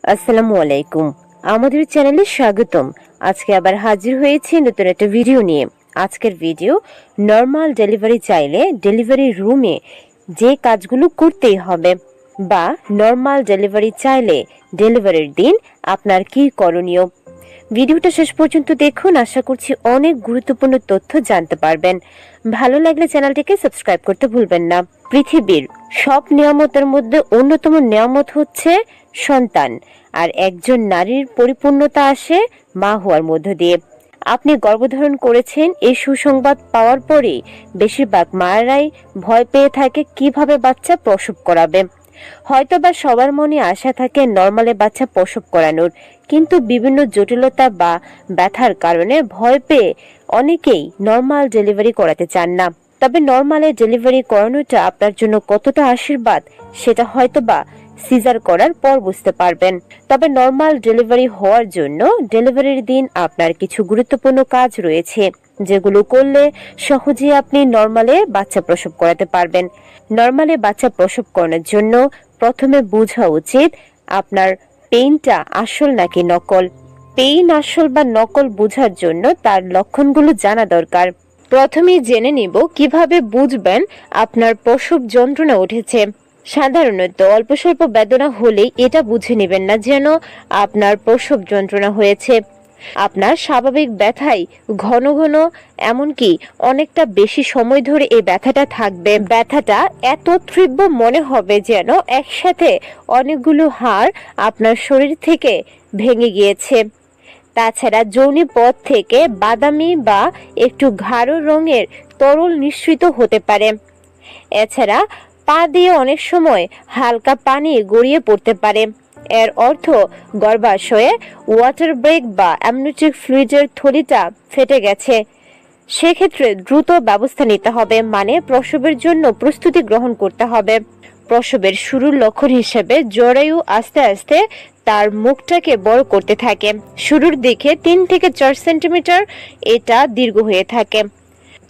আসসালামু আলাইকুম। আমাদের চ্যানেলে স্বাগতম। আজকে আবার হাজির হয়েছি নতুন একটা ভিডিও নিয়ে। আজকের ভিডিও নর্মাল ডেলিভারি চাইলে ডেলিভারি রুমে যে কাজগুলো করতেই হবে বা নর্মাল ডেলিভারি চাইলে ডেলিভারির দিন আপনার কি করণীয়। ভিডিওটা শেষ পর্যন্ত দেখুন, আশা করছি অনেক গুরুত্বপূর্ণ তথ্য জানতে পারবেন। ভালো লাগলে চ্যানেলটিকে সাবস্ক্রাইব করতে ভুলবেন না। পৃথিবীর সব নিয়ামতের মধ্যে অন্যতম নিয়ামত হচ্ছে সন্তান, আর একজন নারীর পরিপূর্ণতা আসে মা হওয়ার মধ্য দিয়ে। আপনি গর্ভধারণ করেছেন, এই সুসংবাদ পাওয়ার পরেই বেশিরভাগ মায়েরাই ভয় পেয়ে থাকে কিভাবে বাচ্চা প্রসব করাবে। হয়তোবা সবার মনে আশা থাকে নরমালে বাচ্চা প্রসব করানোর, কিন্তু বিভিন্ন জটিলতা বা ব্যথার কারণে ভয় পেয়ে অনেকেই নরমাল ডেলিভারি করাতে চান না। তবে নরমালে ডেলিভারি করানোটা আপনার জন্য কতটা আশীর্বাদ সেটা হয়তোবা সিজার করার পর বুঝতে পারবেন। তবে নরমাল ডেলিভারি হওয়ার জন্য ডেলিভারির দিন আপনার কিছু গুরুত্বপূর্ণ কাজ রয়েছে, যেগুলো করলে সহজে আপনি নরমালে বাচ্চা প্রসব করাতে পারবেন। নরমালে বাচ্চা প্রসব করানোর জন্য প্রথমে বোঝা উচিত আপনার পেইনটা আসল নাকি নকল। পেইন আসল বা নকল বোঝার জন্য তার লক্ষণগুলো জানা দরকার। প্রথমেই জেনে নিব কিভাবে বুঝবেন আপনার প্রসব যন্ত্রণা উঠেছে। সাধারণত অল্প স্বল্প বেদনা হলেই এটা বুঝে নেবেন না যেন আপনার প্রসব যন্ত্রণা হয়েছে। আপনার স্বাভাবিক ব্যথাই ঘন ঘন, এমনকি অনেকটা বেশি সময় ধরে এই ব্যথাটা থাকবে। ব্যথাটা এত তীব্র মনে হবে যেন একসাথে অনেকগুলো হাড় আপনার শরীর থেকে ভেঙে গিয়েছে। তাছাড়া যৌনি পথ থেকে বাদামি বা একটু গাঢ় রঙের তরল নিঃসৃত হতে পারে। এছাড়া পা দিয়ে অনেক সময় হালকা পানি গড়িয়ে পড়তে পারে। এর অর্থ গর্ভাশয়ে ওয়াটার ব্রেক বা অ্যামনিওটিক ফ্লুইডের থলিটা ফেটে গেছে। সেক্ষেত্রে দ্রুত ব্যবস্থা নিতে হবে, মানে প্রসবের জন্য প্রস্তুতি গ্রহণ করতে হবে। প্রসবের শুরুর লক্ষণ হিসেবে জরায়ু আস্তে আস্তে তার মুখটাকে বড় করতে থাকে। শুরুর দিকে 3 থেকে 4 সেন্টিমিটার এটা দীর্ঘ হয়ে থাকে,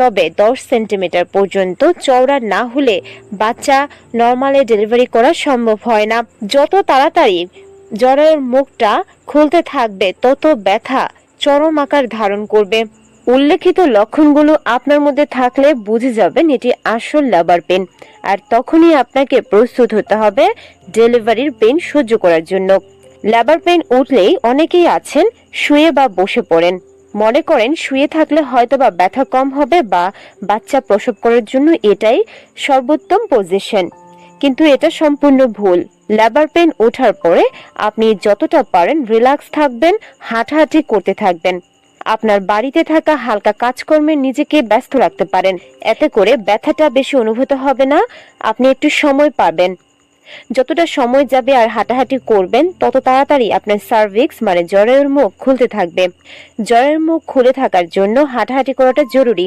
তবে 10 সেন্টিমিটার পর্যন্ত চওড়া না হলে বাচ্চা নরমালে ডেলিভারি করা সম্ভব হয় না। যত তাড়াতাড়ি জরায়ুর মুখটা খুলতে থাকবে তত ব্যথা চরম আকার ধারণ করবে। উল্লেখিত লক্ষণগুলো আপনার মধ্যে থাকলে বুঝে যাবেন এটি আসল লেবার পেন, আর তখনই আপনাকে প্রস্তুত হতে হবে ডেলিভারির পেন সহ্য করার জন্য। লেবার পেন উঠলেই অনেকেই আছেন শুয়ে বা বসে পড়েন, মনে করেন শুয়ে থাকলে হয়তোবা ব্যথা কম হবে বা বাচ্চা প্রসব করার জন্য এটাই সর্বোত্তম পজিশন, কিন্তু এটা সম্পূর্ণ ভুল। লেবার পেন ওঠার পরে আপনি যতটা পারেন রিল্যাক্স থাকবেন, হাঁটাহাঁটি করতে থাকবেন। আপনার বাড়িতে থাকা হালকা কাজকর্মে নিজেকে ব্যস্ত রাখতে পারেন, এতে করে ব্যথাটা বেশি অনুভূত হবে না, আপনি একটু সময় পাবেন। যতটা সময় যাবে আর হাঁটাহাঁটি করবেন তত তাড়াতাড়ি আপনার সার্ভিক্স মানে জরায়ুর মুখ খুলতে থাকবে। জরায়ুর মুখ খুলে থাকার জন্য হাঁটাহাঁটি করাটা জরুরি।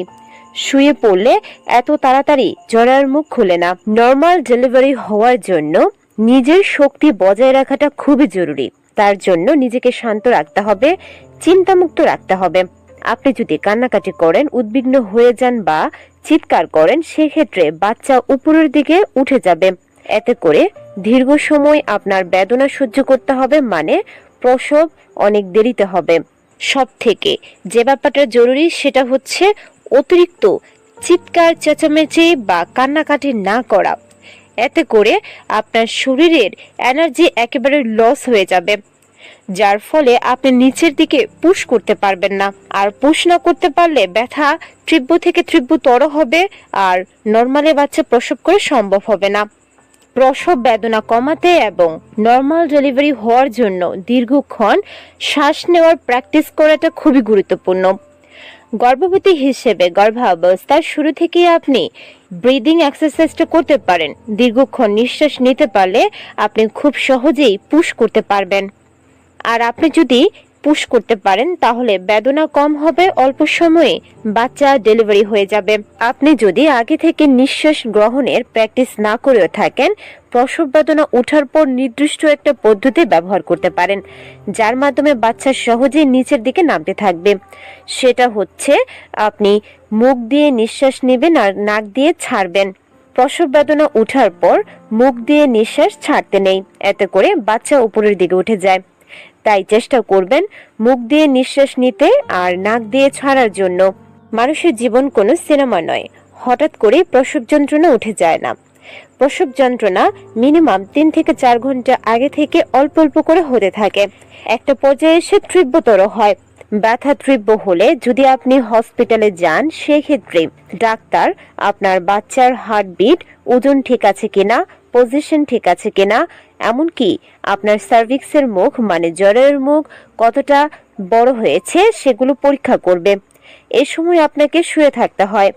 শুয়ে পড়লে এত তাড়াতাড়ি জরায়ুর মুখ খুলে না। নরমাল ডেলিভারি হওয়ার জন্য নিজের শক্তি বজায় রাখাটা খুবই জরুরি। তার জন্য নিজেকে শান্ত রাখতে হবে, চিন্তামুক্ত রাখতে হবে। আপনি যদি কান্নাকাটি করেন, উদ্বিগ্ন হয়ে যান বা চিৎকার করেন, সেক্ষেত্রে বাচ্চা উপরের দিকে উঠে যাবে। এতে করে দীর্ঘ সময় আপনার বেদনা সহ্য করতে হবে, মানে প্রসব অনেক দেরিতে হবে। সব থেকে যে ব্যাপারটা জরুরি সেটা হচ্ছে অতিরিক্ত চিৎকার চেঁচামেচি বা কান্নাকাটি না করা। এতে করে আপনার শরীরের এনার্জি একেবারে লস হয়ে যাবে, যার ফলে আপনি নিচের দিকে পুশ করতে পারবেন না। আর পুশ না করতে পারলে ব্যথা তীব্র থেকে তীব্রতর হবে, আর নরমালে বাচ্চা প্রসব করে সম্ভব হবে না। প্রসব বেদনা কমাতে এবং নরমাল ডেলিভারি হওয়ার জন্য দীর্ঘক্ষণ শ্বাস নেওয়ার প্র্যাকটিস করাটা খুবই গুরুত্বপূর্ণ। গর্ভবতী হিসেবে গর্ভাবস্থার শুরু থেকেই আপনি ব্রিদিং এক্সারসাইজটা করতে পারেন। দীর্ঘক্ষণ নিঃশ্বাস নিতে পারলে আপনি খুব সহজেই পুশ করতে পারবেন। আর আপনি যদি পুশ করতে পারেন তাহলে বেদনা কম হবে, অল্প সময়ে বাচ্চা ডেলিভারি হয়ে যাবে। আপনি যদি আগে থেকে নিঃশ্বাস গ্রহণের প্র্যাকটিস না করেও থাকেন, প্রসব বেদনা ওঠার পর নির্দিষ্ট একটা পদ্ধতি ব্যবহার করতে পারেন, যার মাধ্যমে বাচ্চা সহজেই নিচের দিকে নামতে থাকবে। সেটা হচ্ছে আপনি মুখ দিয়ে নিঃশ্বাস নেবেন আর নাক দিয়ে ছাড়বেন। প্রসব বেদনা ওঠার পর মুখ দিয়ে নিঃশ্বাস ছাড়তে নেই, এতে করে বাচ্চা উপরের দিকে উঠে যায়। তাই চেষ্টা করবেন মুখ দিয়ে নিঃশ্বাস নিতে আর নাক দিয়ে ছাড়ার জন্য। মানুষের জীবন কোনো সিনেমা নয়, হঠাৎ করে প্রসব যন্ত্রণা উঠে যায় না। প্রসব যন্ত্রণা মিনিমাম 3 থেকে 4 ঘন্টা আগে থেকে অল্প অল্প করে হতে থাকে, একটা পর্যায়ে এসে তীব্রতর হয়। ব্যথা তীব্র হলে যদি আপনি হসপিটালে যান, সেক্ষেত্রে ডাক্তার আপনার বাচ্চার হার্টবিট, ওজন ঠিক আছে কিনা, পজিশন ঠিক আছে কিনা, এমনকি আপনার সার্ভিক্সের মুখ মানে জরায়ুর মুখ কতটা বড় হয়েছে সেগুলো পরীক্ষা করবে। এই সময় আপনাকে শুয়ে থাকতে হয়।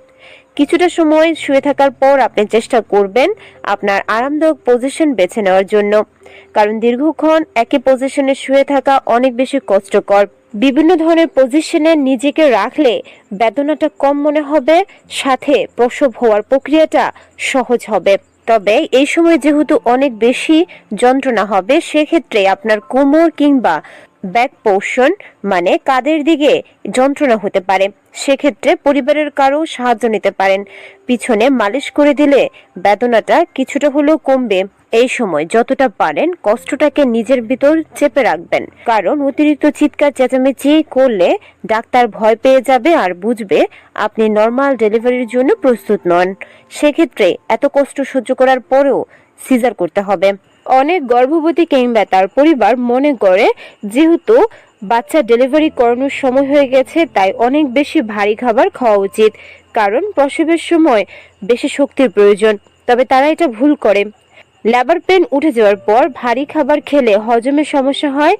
কিছুটা সময় শুয়ে থাকার পর আপনি চেষ্টা করবেন আপনার আরামদায়ক পজিশন বেছে নেওয়ার জন্য, কারণ দীর্ঘক্ষণ একই পজিশনে শুয়ে থাকা অনেক বেশি কষ্টকর। বিভিন্ন ধরনের পজিশনে নিজেকে রাখলে বেদনাটা কম মনে হবে, সাথে প্রসব হওয়ার প্রক্রিয়াটা সহজ হবে। তবে এই সময় যেহেতু অনেক বেশি যন্ত্রণা হবে, সেক্ষেত্রে আপনার কোমর কিংবা ব্যাক পোর্শন মানে কাঁধের দিকে যন্ত্রণা হতে পারে। সেক্ষেত্রে পরিবারের কারো সাহায্য নিতে পারেন। পিছনে মালিশ করে দিলে বেদনাটা কিছুটা হলেও কমবে। এই সময় যতটা পারেন কষ্টটাকে নিজের ভিতর চেপে রাখবেন, কারণ অতিরিক্ত চিৎকার চেঁচামেচি করলে ডাক্তার ভয় পেয়ে যাবে আর বুঝবে আপনি নর্মাল ডেলিভারির জন্য প্রস্তুত নন। সেক্ষেত্রে এত কষ্ট সহ্য করার পরেও সিজার করতে হবে। অনেক গর্ভবতী কিংবা তার পরিবার মনে করে যেহেতু বাচ্চা ডেলিভারি করানোর সময় হয়ে গেছে তাই অনেক বেশি ভারী খাবার খাওয়া উচিত, কারণ প্রসবের সময় বেশি শক্তির প্রয়োজন। তবে তারা এটা ভুল করে। লেবার পেন উঠে যাওয়ার পর ভারী খাবার খেলে হজমের সমস্যা হয়,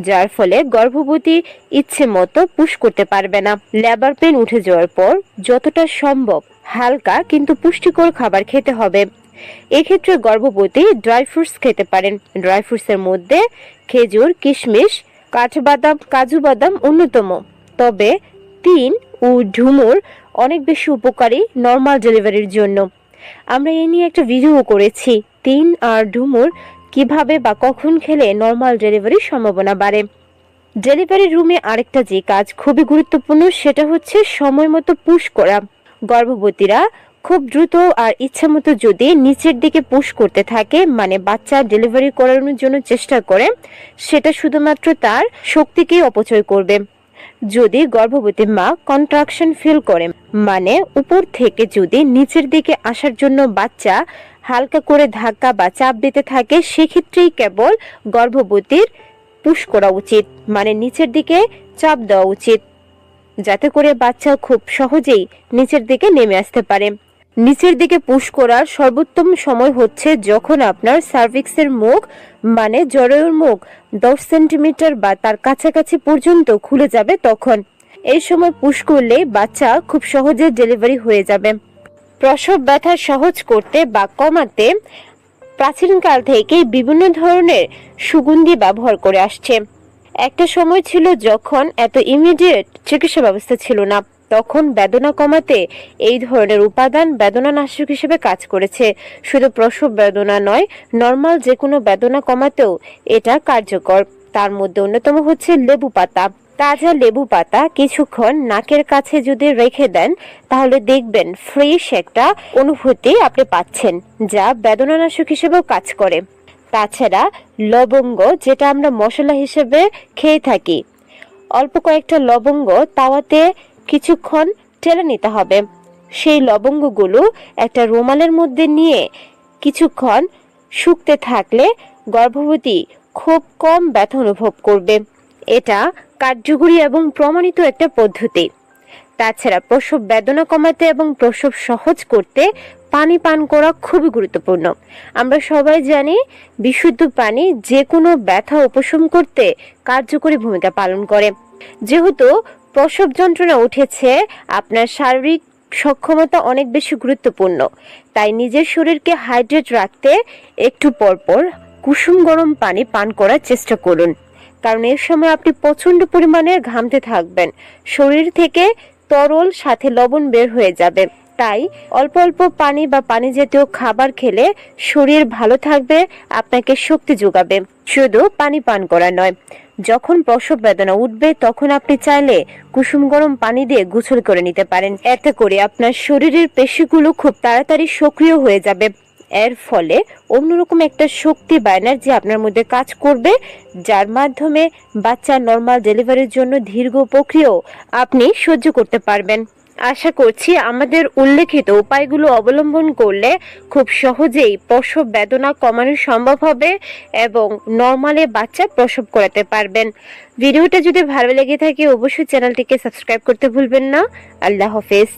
যার ফলে গর্ভবতী ইচ্ছে মতো পুশ করতে পারবে না। লেবার পেন উঠে যাওয়ার পর যতটা সম্ভব হালকা কিন্তু পুষ্টিকর খাবার খেতে হবে। এক্ষেত্রে গর্ভবতী ড্রাই ফ্রুটস খেতে পারেন। ড্রাই ফ্রুটসের মধ্যে খেজুর, কিশমিশ, কাঠবাদাম, কাজু বাদাম অন্যতম। তবে তিন ও ঝুমুর অনেক বেশি উপকারী নর্মাল ডেলিভারির জন্য। আমরা এ নিয়ে একটা ভিডিও করেছি, তিন আর ঝুমুর কিভাবে বা কখন খেলে নর্মাল ডেলিভারির সম্ভাবনা বাড়ে। ডেলিভারি রুমে আরেকটা যে কাজ খুবই গুরুত্বপূর্ণ, সেটা হচ্ছে সময় মতো পুশ করা। গর্ভবতীরা খুব দ্রুত আর ইচ্ছামতো যদি নিচের দিকে পুশ করতে থাকে, মানে বাচ্চা ডেলিভারি করানোর জন্য চেষ্টা করে, সেটা শুধুমাত্র তার শক্তিকেই অপচয় করবে। যদি গর্ভবতী মা কন্ট্রাকশন ফিল করে, মানে উপর থেকে যদি নিচের দিকে আসার জন্য বাচ্চা হালকা করে ধাক্কা বা চাপ দিতে থাকে, সেক্ষেত্রেই কেবল গর্ভবতীর পুশ করা উচিত, মানে নিচের দিকে চাপ দেওয়া উচিত, যাতে করে বাচ্চা খুব সহজেই নিচের দিকে নেমে আসতে পারে। নিচের দিকে পুশ করার সর্বোত্তম সময় হচ্ছে যখন আপনার সার্ভিক্সের মুখ মানে জরায়ুর মুখ 10 সেন্টিমিটার বা তার কাছাকাছি পর্যন্ত খুলে যাবে, তখন এই সময় পুশ করলে বাচ্চা খুব সহজে ডেলিভারি হয়ে যাবে। প্রসব ব্যথা সহজ করতে বা কমাতে প্রাচীনকাল থেকে বিভিন্ন ধরনের সুগন্ধি ব্যবহার করে আসছে। একটা সময় ছিল যখন এত ইমিডিয়েট চিকিৎসা ব্যবস্থা ছিল না, তখন বেদনা কমাতে এই ধরনের উপাদান বেদনানাশক হিসেবে কাজ করেছে। শুধু প্রসব বেদনা নয়, নর্মাল যে কোনো বেদনা কমাতেও এটা কার্যকর। তার মধ্যে অন্যতম হচ্ছে লেবু পাতা। তাজা লেবু পাতা কিছুক্ষণ নাকের কাছে যদি রেখে দেন, তাহলে দেখবেন ফ্রেশ একটা অনুভূতি আপনি পাচ্ছেন, যা বেদনানাশক হিসেবেও কাজ করে। তাছাড়া লবঙ্গ, যেটা আমরা মশলা হিসেবে খেয়ে থাকি, অল্প কয়েকটা লবঙ্গ তাওয়াতে কিছুক্ষণ টেলে নিতে হবে। সেই লবঙ্গগুলো একটা রুমালের মধ্যে নিয়ে কিছুক্ষণ শুকতে থাকলে গর্ভবতী খুব কম ব্যথা অনুভব করবে। এটা কার্যকরী এবং প্রমাণিত একটা পদ্ধতি। তাছাড়া প্রসব বেদনা কমাতে এবং প্রসব সহজ করতে পানি পান করা খুবই গুরুত্বপূর্ণ। আমরা সবাই জানি বিশুদ্ধ পানি যে কোনো ব্যথা উপশম করতে কার্যকরী ভূমিকা পালন করে। যেহেতু প্রসব যন্ত্রণা উঠেছে, আপনার শারীরিক সক্ষমতা অনেক বেশি গুরুত্বপূর্ণ। তাই নিজের শরীরকে হাইড্রেট রাখতে একটু পরপর কুসুম গরম পানি পান করার চেষ্টা করুন, কারণ এর সময় আপনি প্রচন্ড পরিমাণে ঘামতে থাকবেন। শরীর থেকে তরল সাথে লবণ বের হয়ে যাবে। তাই অল্প অল্প পানি বা পানি জাতীয় খাবার খেলে শরীর ভালো থাকবে, আপনাকে শক্তি যোগাবে। শুধু পানি পান করা নয়, যখন প্রসব বেদনা উঠবে তখন আপনি চাইলে কুসুম গরম পানি দিয়ে গোসল করে নিতে পারেন। এতে করে আপনার শরীরের পেশিগুলো খুব তাড়াতাড়ি সক্রিয় হয়ে যাবে। এর ফলে অন্যরকম একটা শক্তি বা এনার্জি আপনার মধ্যে কাজ করবে, যার মাধ্যমে বাচ্চার নর্মাল ডেলিভারির জন্য দীর্ঘ প্রক্রিয়াও আপনি সহ্য করতে পারবেন। আশা করছি আমাদের উল্লেখিত উপায়গুলো অবলম্বন করলে খুব সহজেই প্রসব বেদনা কমানো সম্ভব হবে এবং নর্মালে বাচ্চা প্রসব করাতে পারবেন। ভিডিওটা যদি ভালো লেগে থাকে অবশ্যই চ্যানেলটিকে সাবস্ক্রাইব করতে ভুলবেন না। আল্লাহ হাফেজ।